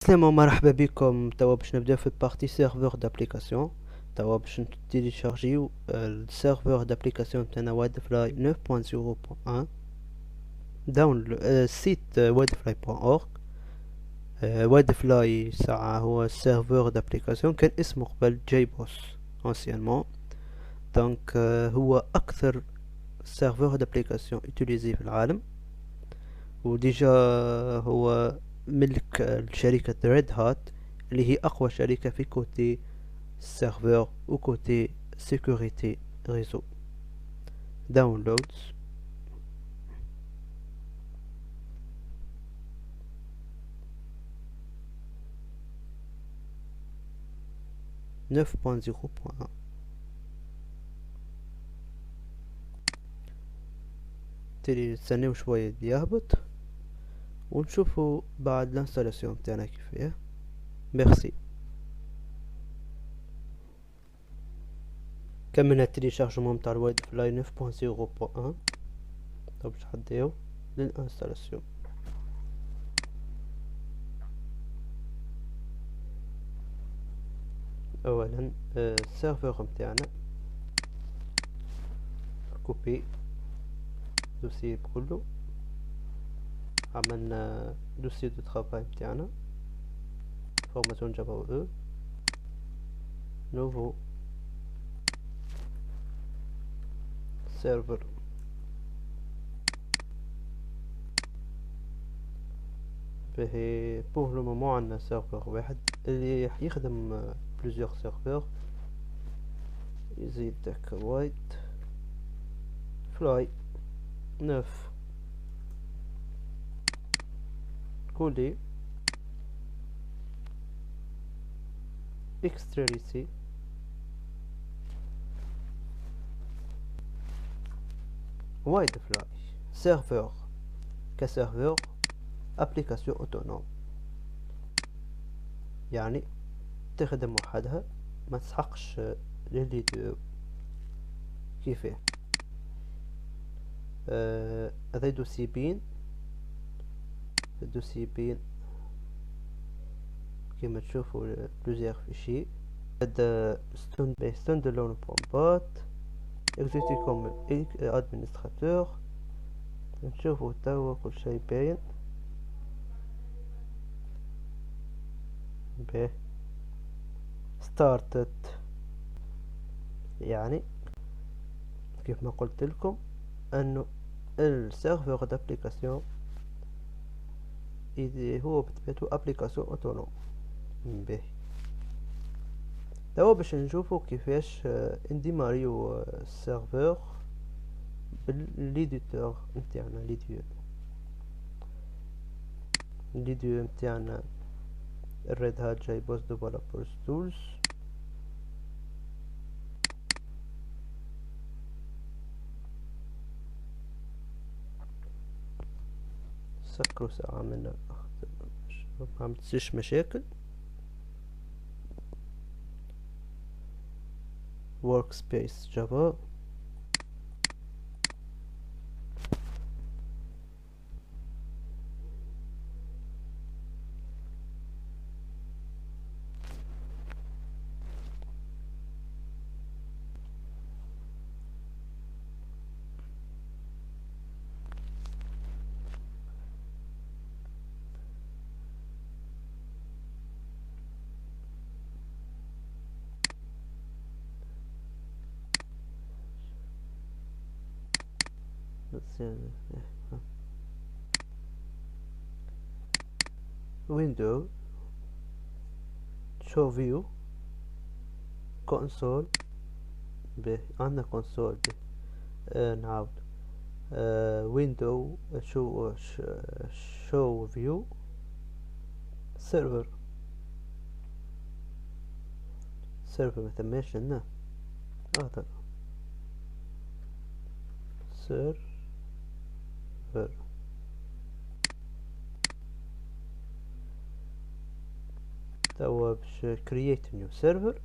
سلام ومرحبا بكم. توا باش نبداو في البارتي سيرفور دابليكاسيون. توا باش نتيليشارجيو السيرفور دابليكاسيون تاعنا واد فلاي 9.0.1 داون السيت واد فلاي بوان اورg. واد فلاي ساعة هو السيرفور دابليكاسيون، كان اسمه قبل جاي بوس انسيانمون. دونك هو اكثر سيرفور دابليكاسيون utilisé في العالم، وديجا هو ملك شركة ريد هات اللي هي أقوى شركة في كوتي serveur ou côté sécurité réseau. Downloads. neuf point zéro point un. نستناو شوية يهبط ونشوفوا بعد الانستالاسيون تاعنا كيفاه. ميرسي. كملنا التيليشارجمون تاع الوايد فلاي 9.0.1. طب باش نحديو للانستالاسيون. اولا السيرفر متاعنا كوبي دوسي كله، عملنا دوسي دو ترافاي متاعنا فورماسيون جافا او نوفو سيرفر. فهي بور لو مومون عندنا سيرفر واحد اللي يخدم بلوزيغ سيرفر. يزيد داك وايت فلاي 9 كولي اكستريسي وايد فلاي سيرفر كسيرفر ابليكاسيون اوتونوم، يعني تخدم وحدها ما تسحقش للي دو. كيفاه هذا دوسي بين كيما تشوفوا بلوزيغ فيشي. هذا ستاند الون بوان بات اكزيكتي كوم ادمنستراتور. نشوفوا توا كل شيء باين به ستارتت. يعني كيف ما قلت لكم انه السيرفر دابليكاسيون هو بطبيعته ابليكاسيون اوتونوم. به توا باش نشوفوا كيفاش نديماريو السيرفر بالليديتور نتاعنا. ليديو نتاعنا الريد هات جاي بوس ديفلوبرز تولز. سكروا ساعة منا ما عملتش مشاكل. ورك سبيس جافا. ويندو شو فيو كونسول. به عندنا كونسول. به نعاود ويندو شو فيو سيرفر ما ثماش لنا هذا سيرفر. توا باش كرييت نيو سيرفر.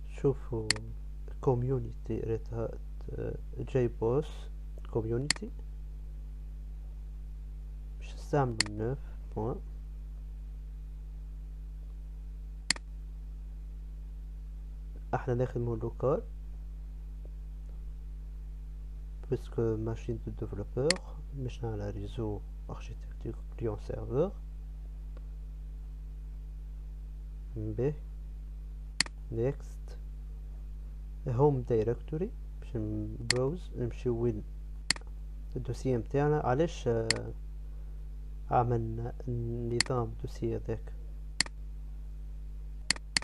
شوفوا كوميونيتي ريد هات جاي بوس كوميونيتي. نستعمل 9 بوان. احنا نخدمو لوكال باسكو ماشين دو ديفلوبور مشنا على ريزو اركيتكتور كليون سيرفور. به نيكست هوم دايركتوري باش نبروز نمشيو وين الدوسية متاعنا. علاش عملنا نظام دوسية ذاك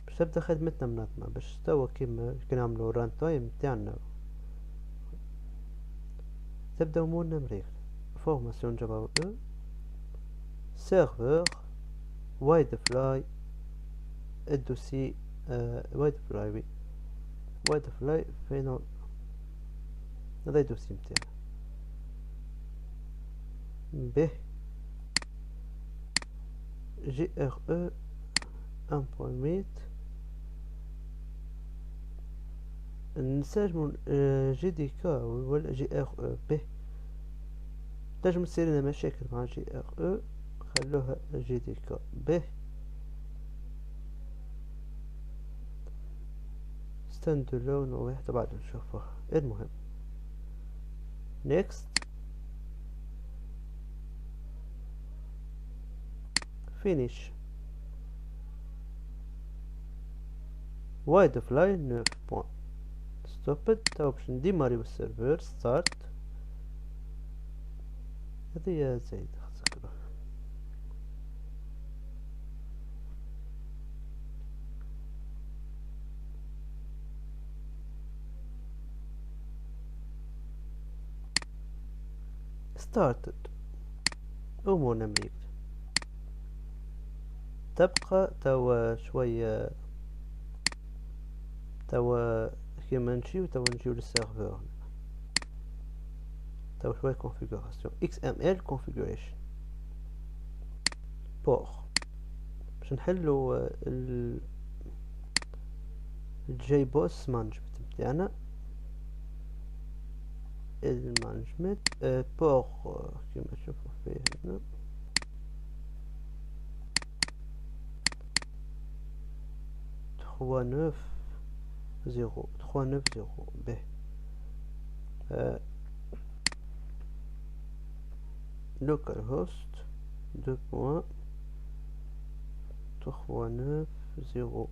باش تبدا خدمتنا منظمة، باش توا كيما نعملو ران تايم متاعنا تبدا امورنا مريقلة. فورماسيون جافا او سيرفور وايد فلاي الدوسي وايد فلاي وي وايد فلاي فين هذا الدوسي متاعنا. به جي ار او 1.8 نسجمو جي دي كا ولا جي ار او. به تنجم تصير لنا مشاكل مع جي ار او، خلوها جي دي كا. به ستاند لون واحد بعد نشوفه. المهم نيكست فينيش وايد فلاي 9 بوان ستوبد. توا باش نديماريو السيرفر ستارت. هذه زايدة خاصك ستارتد. امورنا مريقلة. تبقى توا شوية توا كيما نجيو للسيرفور توا شوية configuration XML configuration بور باش نحلو الجي بوس مانجمنت متاعنا. المانجمنت بور كيما تشوفو فيه هنا 390 به local host 2.390.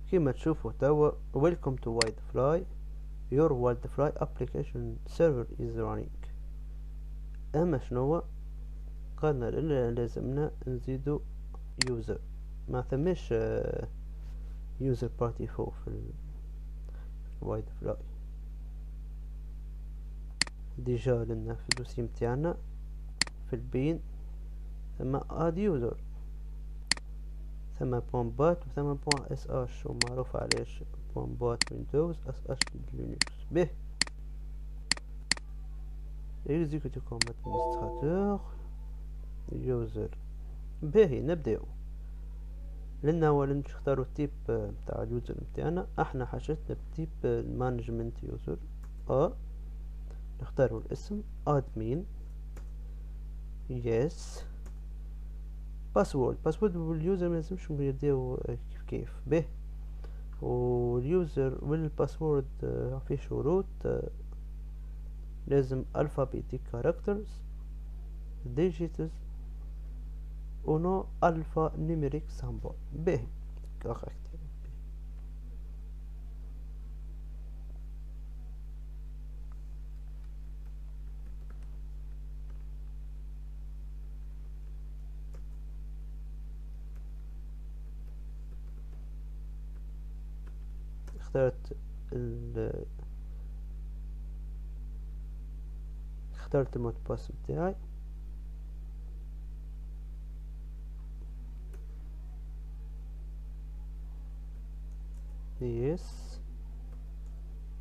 كيما تشوفوا توا welcome to WideFly your WideFly application server is running. اما شنو قالنا لازمنا نزيدو user، ما ثماش user party فوق في WideFly. ديجا لنا في الدوسي متاعنا في البين ثم add user، ثم بوان بات وثم بوان اس اش، ومعروف علاش بوان بات ويندوز اس اش لينكس. به execute comme administrateur user. باهي نبداو. لنا اولا نختارو التيب متاع اليوزر متاعنا. احنا حاجتنا بتيب المانجمنت يوزر. نختارو الاسم admin yes باسورد واليوزر ملازمش يبداو كيف كيف. به واليوزر والباسورد في شروط لازم alphabetic characters digits ونو alpha numeric symbol. به كاركتر. اخترت المود باس متاعي.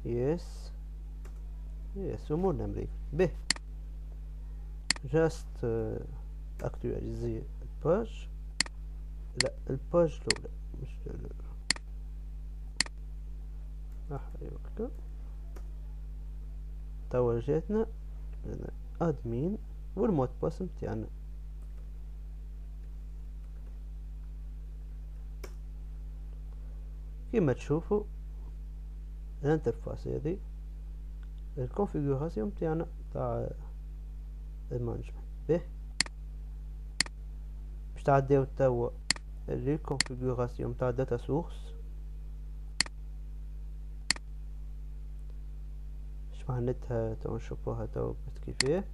يس امورنا مريك. به جاست اكتواليزي الباج. لا الباج الاولى مش هكا. توا جاتنا ادمين والمود باس متاعنا. كيما تشوفوا الانترفاس هذه الكونفيغوراسيون متاعنا تاع المانجمنت. به باش تعديو توا للكونفيغوراسيون تاع داتا سورس. اش معناتها تو نشوفوها تو كيفاه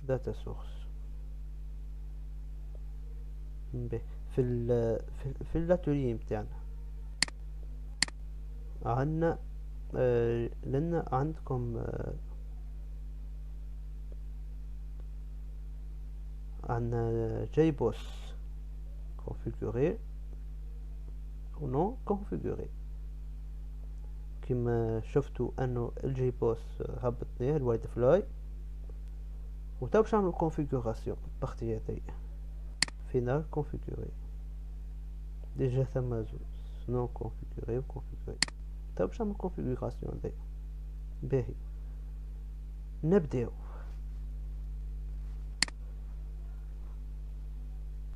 داتا سورس. به في الاتولي متاعنا عندنا لنا عندكم عندنا جي بوس configuré ou non configuré. كما شفتوا انه الجي بوس هبطناه الوايد فلاي، وتو باش نعملو configuration بارتي هذي فينال configuré. ديجا ثما زوز نون configuré و configuré. تو باش نعملو configuration هذي. باهي نبداو.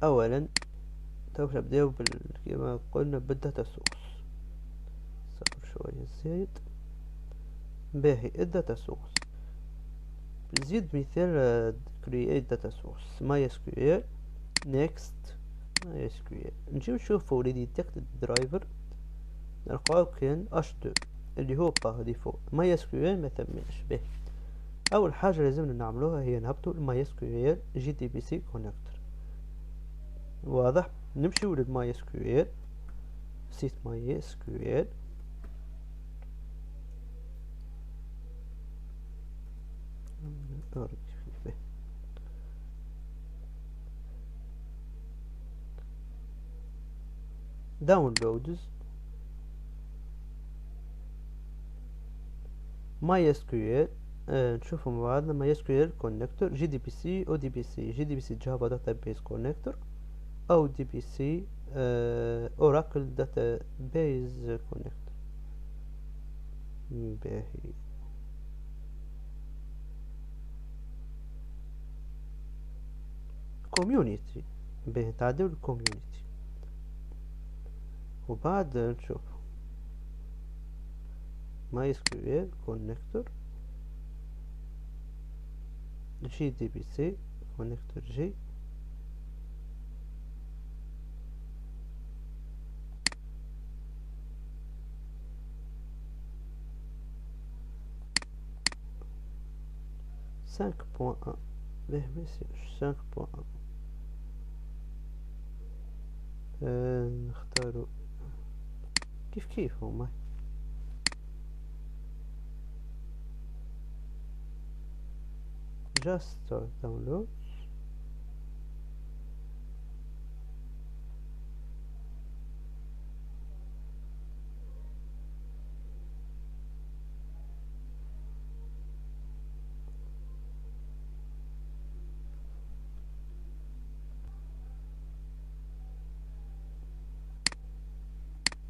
اولا تو باش نبداو كما قلنا بالداتا سورس. صبر شوية زايد. باهي الداتا سورس نزيد مثال create data source MySQL next MySQL. نجيو نشوفو لي detected driver نلقاو كان h2 اللي هو باغ ديفو MySQL ما ثماش. باهي اول حاجة لازمنا نعملوها هي نهبطو MySQL JDBC connector. واضح. نمشيو للMySQL سيت MySQL downloads MySQL. نشوفوا مع بعضنا MySQL connector JDBC ODBC JDBC Java Database Connector أو DBC Oracle Database Connector. باهي community. باهي تعديو الكوميونيتي وبعد نشوف MySQL connector JDBC connector J cinq point un. باهي ميسيرش 5.1. نختارو كيف هما. just start download.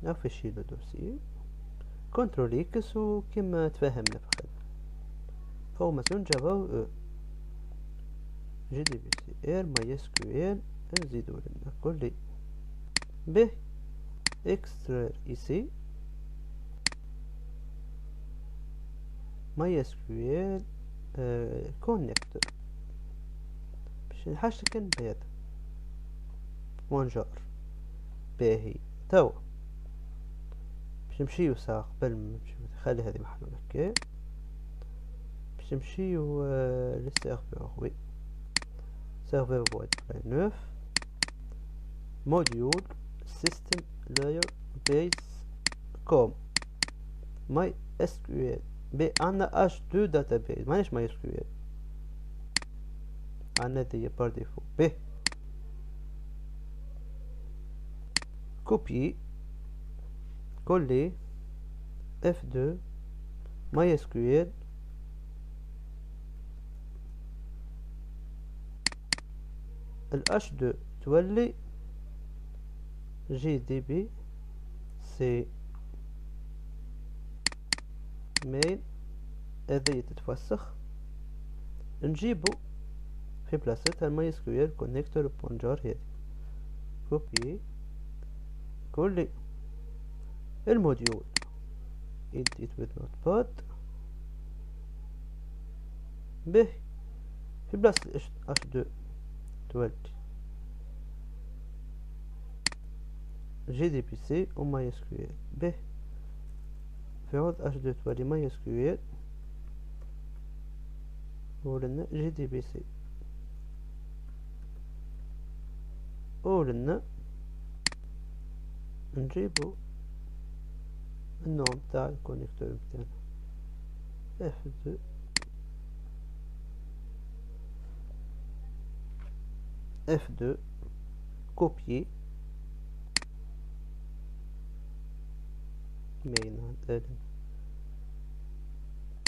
افشي لو دوسي كنترول اكس وكما تفهمنا في الخدمة فورماسيون جافا و جي دي بي سي ار MySQL. نزيدو لنا كل به اكسترا ايسي MySQL كونكتور باش نحاش كان بهذا وانجار. باهي توا باش نمشيو ساعة قبل ما نمشيو خلي هذه محلول هكا باش نمشيو للسيرفور. وي سيرفور void fly 9 موديول system layer base com MySQL. بي عندنا h2 database مانيش MySQL عندنا دي بار ديفو. به كوبي كولي F2 MySQL h2 تولي JDBC مين هذه تتوسخ. نجيبو في بلاصتها الماي اس كيو ال كونكتور بونجار هذي كوبي كل الموديول edit with notepad به في بلاصة h2 تولي جي دي بي سي و ماي اس كيو ال به في عوض h2 تولي ماي اس كيو ال ولنا جي دي بي سي ولنا نجيبو النوع متاع الكونيكتور متاعنا F2 F2 كوبي مين ما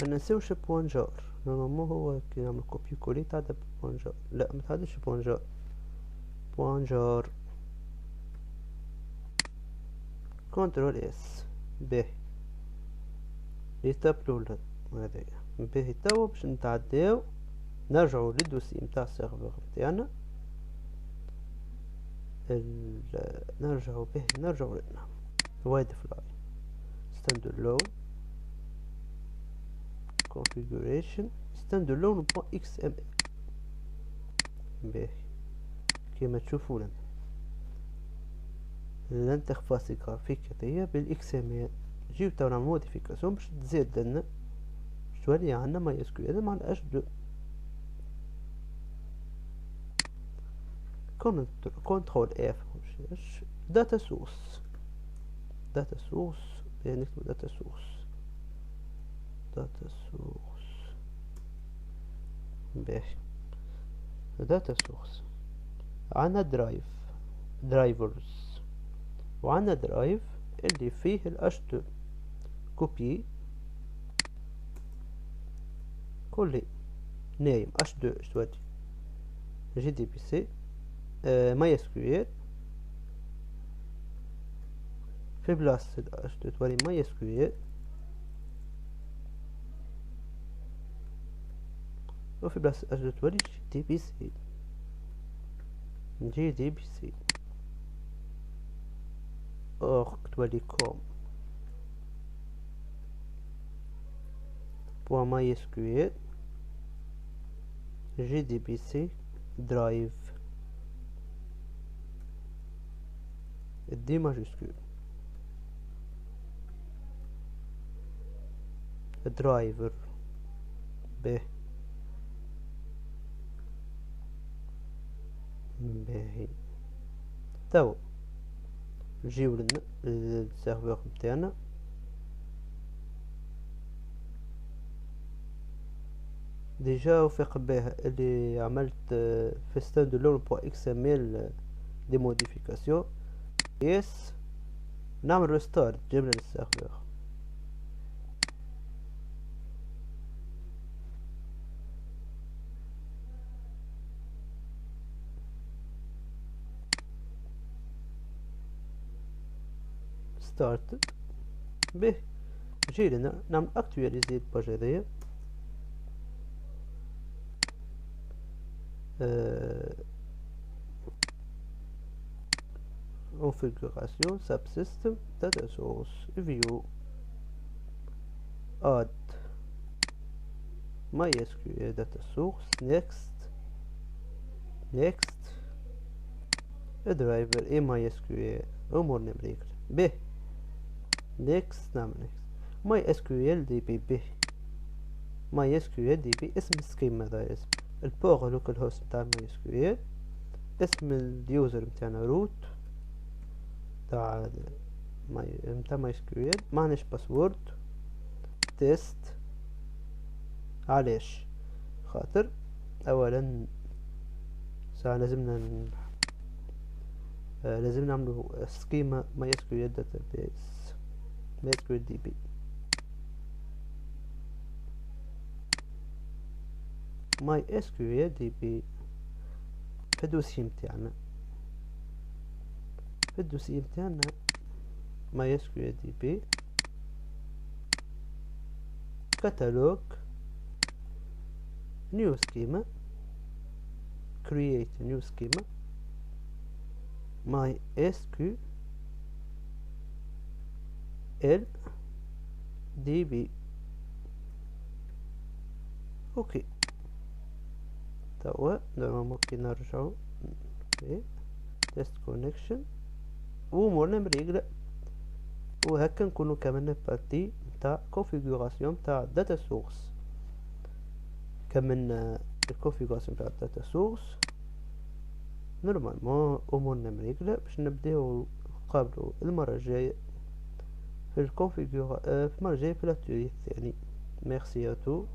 ننساوش بوانجار نورمالمون هو كي نعمل كوبي كولي تعدى بوانجار لا متعدش بوانجار بوانجار كنترول اس باهي ليتاب الأولى هذايا باهي توا باش نتعداو نرجعو للدوسي متاع السيرفر متاعنا نرجعو لنا وايد فلاي standalone configuration standalone.xml باهي كيما تشوفوا لنا الانترفاس الجرافيك هذيا بالاكس ام ال جيو تاع نعمل موديفيكاسيون باش تزيد لنا باش تولي عندنا ماي اس كيو ال مع الاش 2 كنترول اف داتا سورس نكتب داتا سورس باهي داتا سورس عندنا درايفرز وعندنا درايف اللي فيه الاش 2 كوبي كل نايم اش 2 اشتوالي جي دي بي سي ماي اس كيو ال في بلاصة اش 2 تولي ماي اس كيو ال وفي بلاصة اش 2 تولي جي دي بي سي اورك تولي كوم بوان ماي اس كيو ال جي دي بي سي درايف دي ماجسكول درايفر به باهي توا نجيو للسيرفر متاعنا ديجا وفيق بها اللي عملت في standalone.xml دي موديفيكاسيون يس نعمل ريستارت جبنا للسيرفر ستارت به نجي لنا نعمل اكتواليزي الباج هذيا configuration subsystem data source view add MySQL data source next driver MySQL امورنا بريكل به next نعمل next MySQL DB به MySQL DB اسم السكيما هذا اسم البور لوكال هوست نتاع MySQL اسم اليوزر نتاعنا روت تاع MySQL معناش باسورد تيست علاش خاطر اولا ساعة لازم نعملو سكيما MySQL database MySQL DB MySQL DB في الدوسي متاعنا MySQL DB كتالوج نيو سكيما create a new schema MySQL DB. اوكي توا نورمالمون كي نرجعو تيست كونيكشن وامورنا مريقلة، وهكا نكونو كملنا بارتي نتاع كونفيغوراسيون نتاع داتا سورس. كملنا الكونفيغوراسيون نتاع داتا سورس نورمالمون امورنا مريقلة باش نبداو نقابلو المرة الجاية في الكونفيغور في المرة الجاية في الاتولي الثاني. ميرسي ا تو.